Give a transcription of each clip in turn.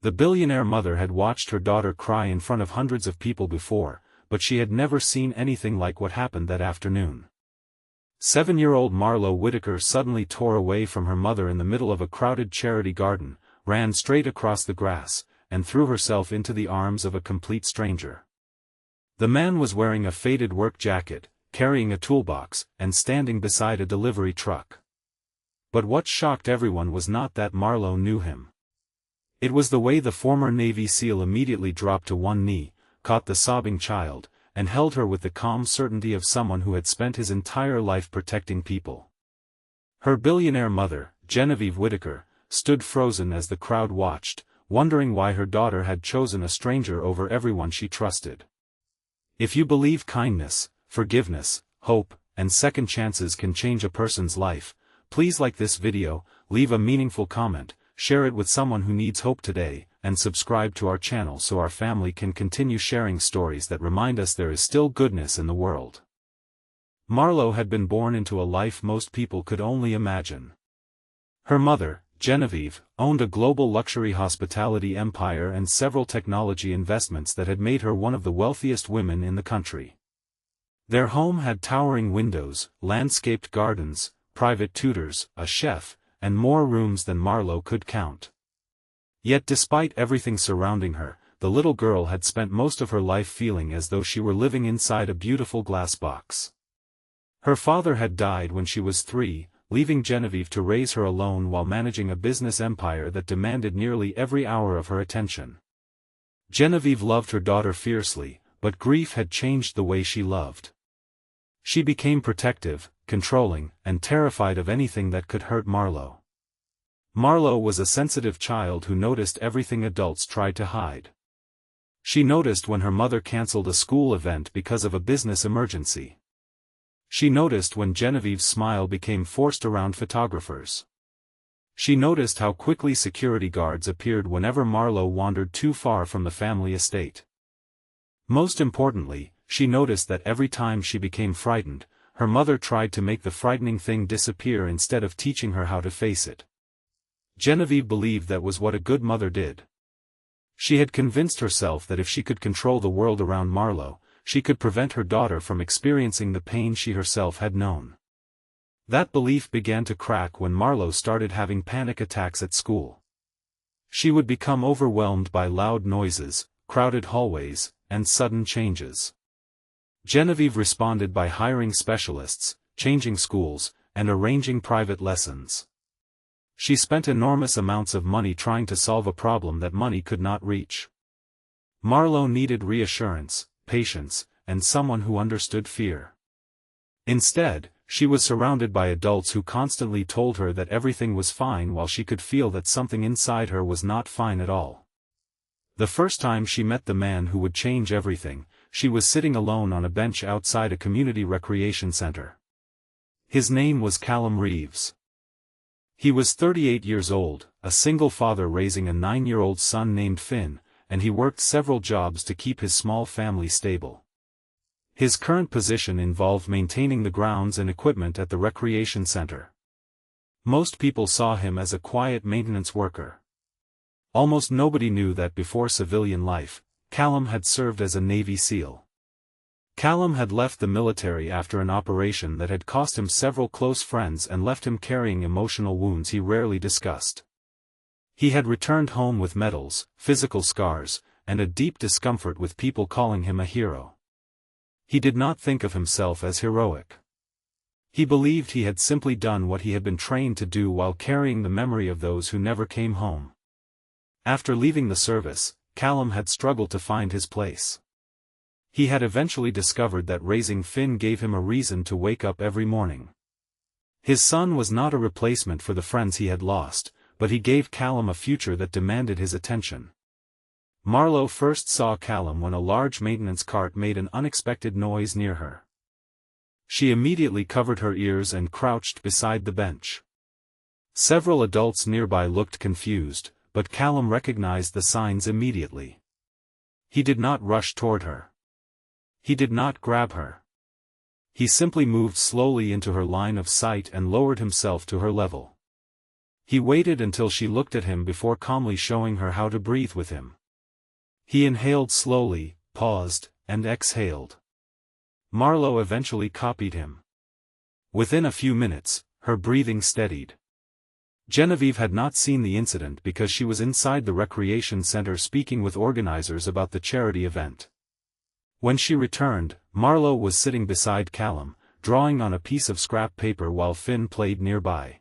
The billionaire mother had watched her daughter cry in front of hundreds of people before, but she had never seen anything like what happened that afternoon. 7-year-old Marlo Whitaker suddenly tore away from her mother in the middle of a crowded charity garden, ran straight across the grass, and threw herself into the arms of a complete stranger. The man was wearing a faded work jacket, carrying a toolbox, and standing beside a delivery truck. But what shocked everyone was not that Marlo knew him. It was the way the former Navy SEAL immediately dropped to one knee, caught the sobbing child, and held her with the calm certainty of someone who had spent his entire life protecting people. Her billionaire mother, Genevieve Whitaker, stood frozen as the crowd watched, wondering why her daughter had chosen a stranger over everyone she trusted. If you believe kindness, forgiveness, hope, and second chances can change a person's life, please like this video, leave a meaningful comment, share it with someone who needs hope today, and subscribe to our channel so our family can continue sharing stories that remind us there is still goodness in the world. Marlo had been born into a life most people could only imagine. Her mother, Genevieve, owned a global luxury hospitality empire and several technology investments that had made her one of the wealthiest women in the country. Their home had towering windows, landscaped gardens, private tutors, a chef, and more rooms than Marlo could count. Yet despite everything surrounding her, the little girl had spent most of her life feeling as though she were living inside a beautiful glass box. Her father had died when she was 3, leaving Genevieve to raise her alone while managing a business empire that demanded nearly every hour of her attention. Genevieve loved her daughter fiercely, but grief had changed the way she loved. She became protective, controlling, and terrified of anything that could hurt Marlo. Marlo was a sensitive child who noticed everything adults tried to hide. She noticed when her mother canceled a school event because of a business emergency. She noticed when Genevieve's smile became forced around photographers. She noticed how quickly security guards appeared whenever Marlo wandered too far from the family estate. Most importantly, she noticed that every time she became frightened, her mother tried to make the frightening thing disappear instead of teaching her how to face it. Genevieve believed that was what a good mother did. She had convinced herself that if she could control the world around Marlo, she could prevent her daughter from experiencing the pain she herself had known. That belief began to crack when Marlo started having panic attacks at school. She would become overwhelmed by loud noises, crowded hallways, and sudden changes. Genevieve responded by hiring specialists, changing schools, and arranging private lessons. She spent enormous amounts of money trying to solve a problem that money could not reach. Marlo needed reassurance, patience, and someone who understood fear. Instead, she was surrounded by adults who constantly told her that everything was fine while she could feel that something inside her was not fine at all. The first time she met the man who would change everything, she was sitting alone on a bench outside a community recreation center. His name was Callum Reeves. He was 38 years old, a single father raising a 9-year-old son named Finn, and he worked several jobs to keep his small family stable. His current position involved maintaining the grounds and equipment at the recreation center. Most people saw him as a quiet maintenance worker. Almost nobody knew that before civilian life, Callum had served as a Navy SEAL. Callum had left the military after an operation that had cost him several close friends and left him carrying emotional wounds he rarely discussed. He had returned home with medals, physical scars, and a deep discomfort with people calling him a hero. He did not think of himself as heroic. He believed he had simply done what he had been trained to do while carrying the memory of those who never came home. After leaving the service, Callum had struggled to find his place. He had eventually discovered that raising Finn gave him a reason to wake up every morning. His son was not a replacement for the friends he had lost, but he gave Callum a future that demanded his attention. Marlo first saw Callum when a large maintenance cart made an unexpected noise near her. She immediately covered her ears and crouched beside the bench. Several adults nearby looked confused, but Callum recognized the signs immediately. He did not rush toward her. He did not grab her. He simply moved slowly into her line of sight and lowered himself to her level. He waited until she looked at him before calmly showing her how to breathe with him. He inhaled slowly, paused, and exhaled. Marlowe eventually copied him. Within a few minutes, her breathing steadied. Genevieve had not seen the incident because she was inside the recreation center speaking with organizers about the charity event. When she returned, Marlowe was sitting beside Callum, drawing on a piece of scrap paper while Finn played nearby.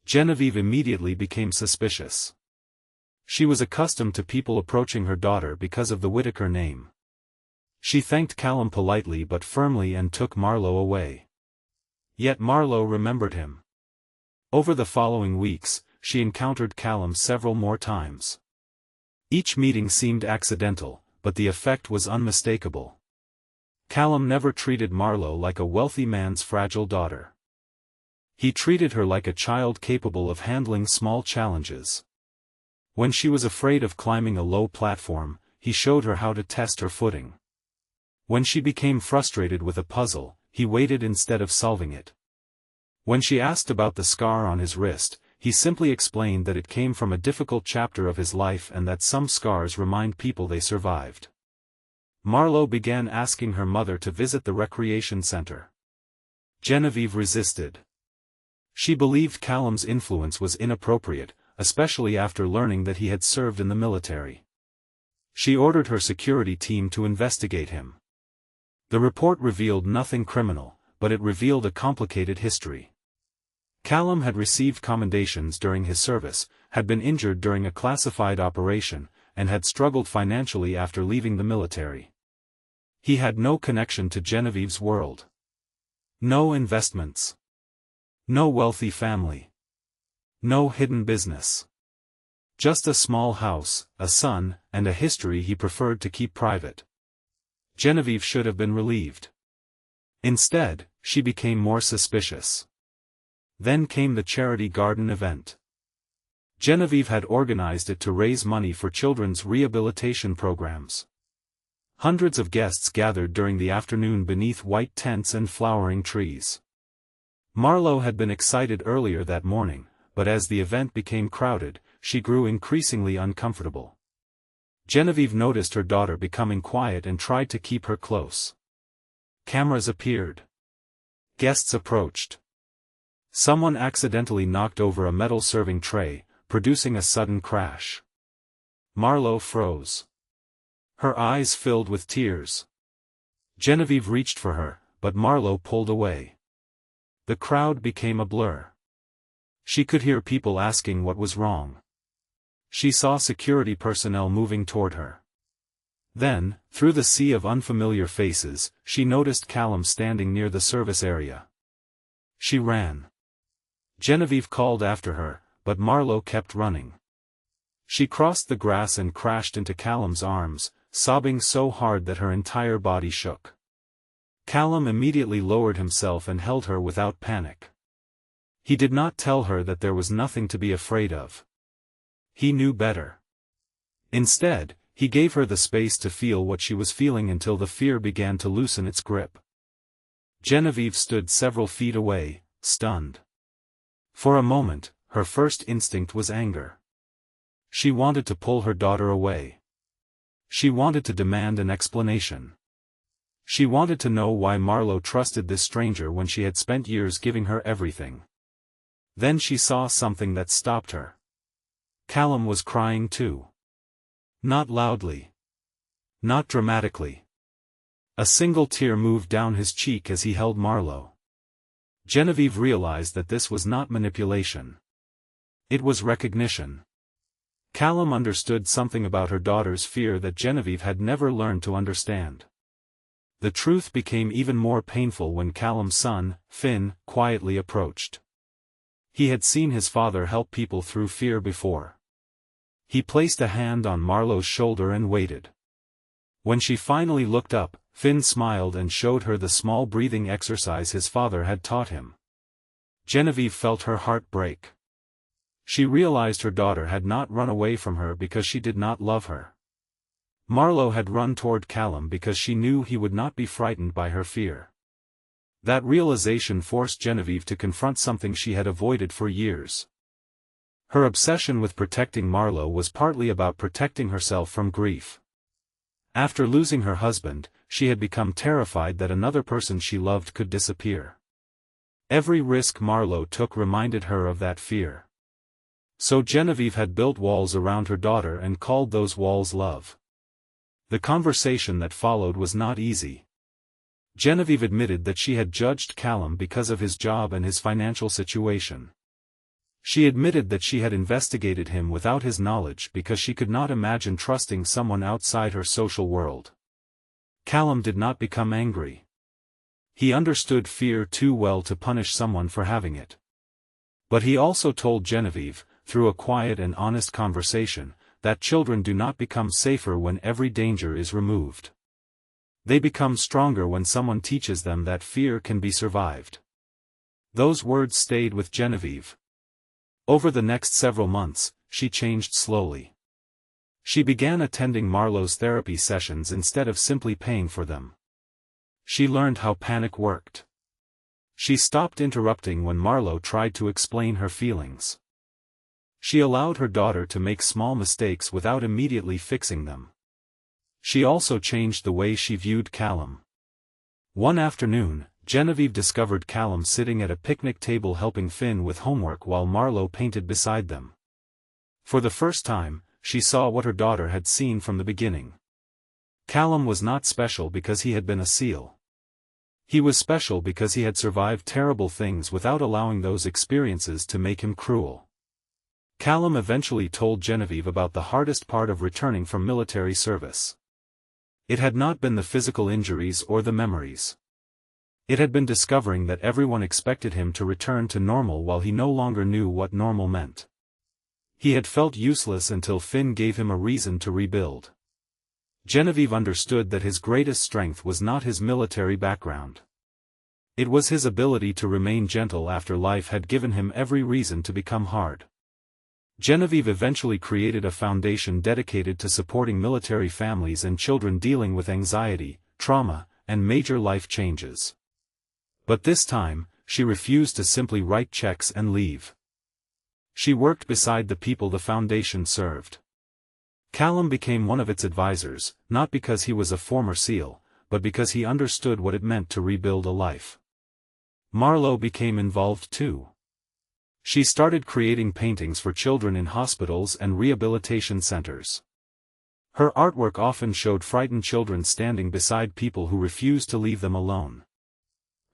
Genevieve immediately became suspicious. She was accustomed to people approaching her daughter because of the Whittaker name. She thanked Callum politely but firmly and took Marlowe away. Yet Marlowe remembered him. Over the following weeks, she encountered Callum several more times. Each meeting seemed accidental, but the effect was unmistakable. Callum never treated Marlowe like a wealthy man's fragile daughter. He treated her like a child capable of handling small challenges. When she was afraid of climbing a low platform, he showed her how to test her footing. When she became frustrated with a puzzle, he waited instead of solving it. When she asked about the scar on his wrist, he simply explained that it came from a difficult chapter of his life and that some scars remind people they survived. Marlowe began asking her mother to visit the recreation center. Genevieve resisted. She believed Callum's influence was inappropriate, especially after learning that he had served in the military. She ordered her security team to investigate him. The report revealed nothing criminal, but it revealed a complicated history. Callum had received commendations during his service, had been injured during a classified operation, and had struggled financially after leaving the military. He had no connection to Genevieve's world. No investments. No wealthy family. No hidden business. Just a small house, a son, and a history he preferred to keep private. Genevieve should have been relieved. Instead, she became more suspicious. Then came the charity garden event. Genevieve had organized it to raise money for children's rehabilitation programs. Hundreds of guests gathered during the afternoon beneath white tents and flowering trees. Marlowe had been excited earlier that morning, but as the event became crowded, she grew increasingly uncomfortable. Genevieve noticed her daughter becoming quiet and tried to keep her close. Cameras appeared. Guests approached. Someone accidentally knocked over a metal serving tray, producing a sudden crash. Marlowe froze. Her eyes filled with tears. Genevieve reached for her, but Marlowe pulled away. The crowd became a blur. She could hear people asking what was wrong. She saw security personnel moving toward her. Then, through the sea of unfamiliar faces, she noticed Callum standing near the service area. She ran. Genevieve called after her, but Marlowe kept running. She crossed the grass and crashed into Callum's arms, sobbing so hard that her entire body shook. Callum immediately lowered himself and held her without panic. He did not tell her that there was nothing to be afraid of. He knew better. Instead, he gave her the space to feel what she was feeling until the fear began to loosen its grip. Genevieve stood several feet away, stunned. For a moment, her first instinct was anger. She wanted to pull her daughter away. She wanted to demand an explanation. She wanted to know why Marlowe trusted this stranger when she had spent years giving her everything. Then she saw something that stopped her. Callum was crying too. Not loudly. Not dramatically. A single tear moved down his cheek as he held Marlowe. Genevieve realized that this was not manipulation. It was recognition. Callum understood something about her daughter's fear that Genevieve had never learned to understand. The truth became even more painful when Callum's son, Finn, quietly approached. He had seen his father help people through fear before. He placed a hand on Marlowe's shoulder and waited. When she finally looked up, Finn smiled and showed her the small breathing exercise his father had taught him. Genevieve felt her heart break. She realized her daughter had not run away from her because she did not love her. Marlowe had run toward Callum because she knew he would not be frightened by her fear. That realization forced Genevieve to confront something she had avoided for years. Her obsession with protecting Marlo was partly about protecting herself from grief. After losing her husband, she had become terrified that another person she loved could disappear. Every risk Marlo took reminded her of that fear. So Genevieve had built walls around her daughter and called those walls love. The conversation that followed was not easy. Genevieve admitted that she had judged Callum because of his job and his financial situation. She admitted that she had investigated him without his knowledge because she could not imagine trusting someone outside her social world. Callum did not become angry. He understood fear too well to punish someone for having it. But he also told Genevieve, through a quiet and honest conversation, that children do not become safer when every danger is removed. They become stronger when someone teaches them that fear can be survived. Those words stayed with Genevieve. Over the next several months, she changed slowly. She began attending Marlo's therapy sessions instead of simply paying for them. She learned how panic worked. She stopped interrupting when Marlo tried to explain her feelings. She allowed her daughter to make small mistakes without immediately fixing them. She also changed the way she viewed Callum. One afternoon, Genevieve discovered Callum sitting at a picnic table helping Finn with homework while Marlo painted beside them. For the first time, she saw what her daughter had seen from the beginning. Callum was not special because he had been a SEAL. He was special because he had survived terrible things without allowing those experiences to make him cruel. Callum eventually told Genevieve about the hardest part of returning from military service. It had not been the physical injuries or the memories. It had been discovering that everyone expected him to return to normal while he no longer knew what normal meant. He had felt useless until Finn gave him a reason to rebuild. Genevieve understood that his greatest strength was not his military background. It was his ability to remain gentle after life had given him every reason to become hard. Genevieve eventually created a foundation dedicated to supporting military families and children dealing with anxiety, trauma, and major life changes. But this time, she refused to simply write checks and leave. She worked beside the people the foundation served. Callum became one of its advisors, not because he was a former SEAL, but because he understood what it meant to rebuild a life. Marlo became involved too. She started creating paintings for children in hospitals and rehabilitation centers. Her artwork often showed frightened children standing beside people who refused to leave them alone.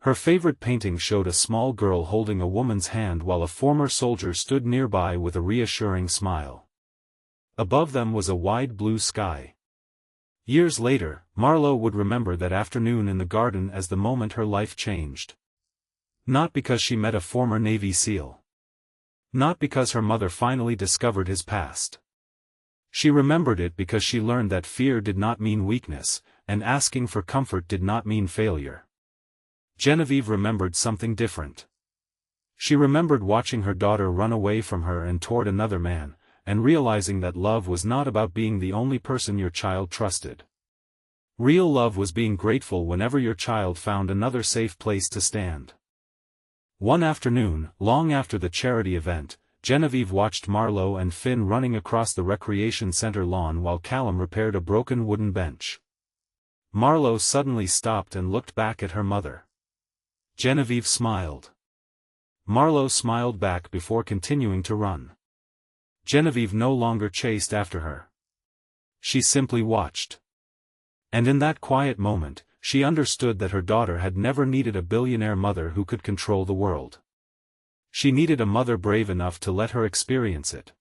Her favorite painting showed a small girl holding a woman's hand while a former soldier stood nearby with a reassuring smile. Above them was a wide blue sky. Years later, Marlo would remember that afternoon in the garden as the moment her life changed. Not because she met a former Navy SEAL. Not because her mother finally discovered his past. She remembered it because she learned that fear did not mean weakness, and asking for comfort did not mean failure. Genevieve remembered something different. She remembered watching her daughter run away from her and toward another man, and realizing that love was not about being the only person your child trusted. Real love was being grateful whenever your child found another safe place to stand. One afternoon, long after the charity event, Genevieve watched Marlo and Finn running across the recreation center lawn while Callum repaired a broken wooden bench. Marlo suddenly stopped and looked back at her mother. Genevieve smiled. Marlo smiled back before continuing to run. Genevieve no longer chased after her. She simply watched. And in that quiet moment, she understood that her daughter had never needed a billionaire mother who could control the world. She needed a mother brave enough to let her experience it.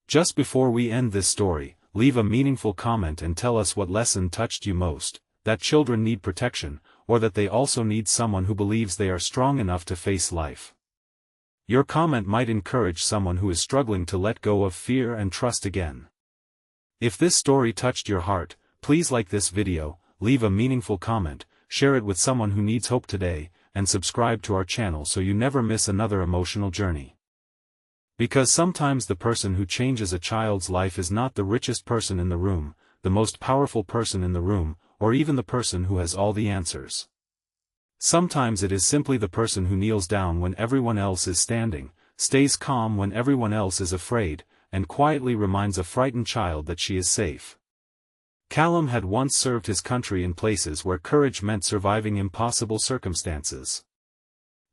Just before we end this story, leave a meaningful comment and tell us what lesson touched you most, that children need protection, or that they also need someone who believes they are strong enough to face life. Your comment might encourage someone who is struggling to let go of fear and trust again. If this story touched your heart, please like this video, leave a meaningful comment, share it with someone who needs hope today, and subscribe to our channel so you never miss another emotional journey. Because sometimes the person who changes a child's life is not the richest person in the room, the most powerful person in the room, or even the person who has all the answers. Sometimes it is simply the person who kneels down when everyone else is standing, stays calm when everyone else is afraid, and quietly reminds a frightened child that she is safe. Callum had once served his country in places where courage meant surviving impossible circumstances.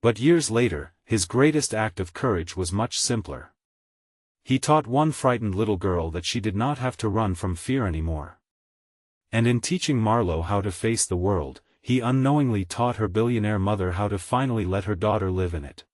But years later, his greatest act of courage was much simpler. He taught one frightened little girl that she did not have to run from fear anymore. And in teaching Marlo how to face the world, he unknowingly taught her billionaire mother how to finally let her daughter live in it.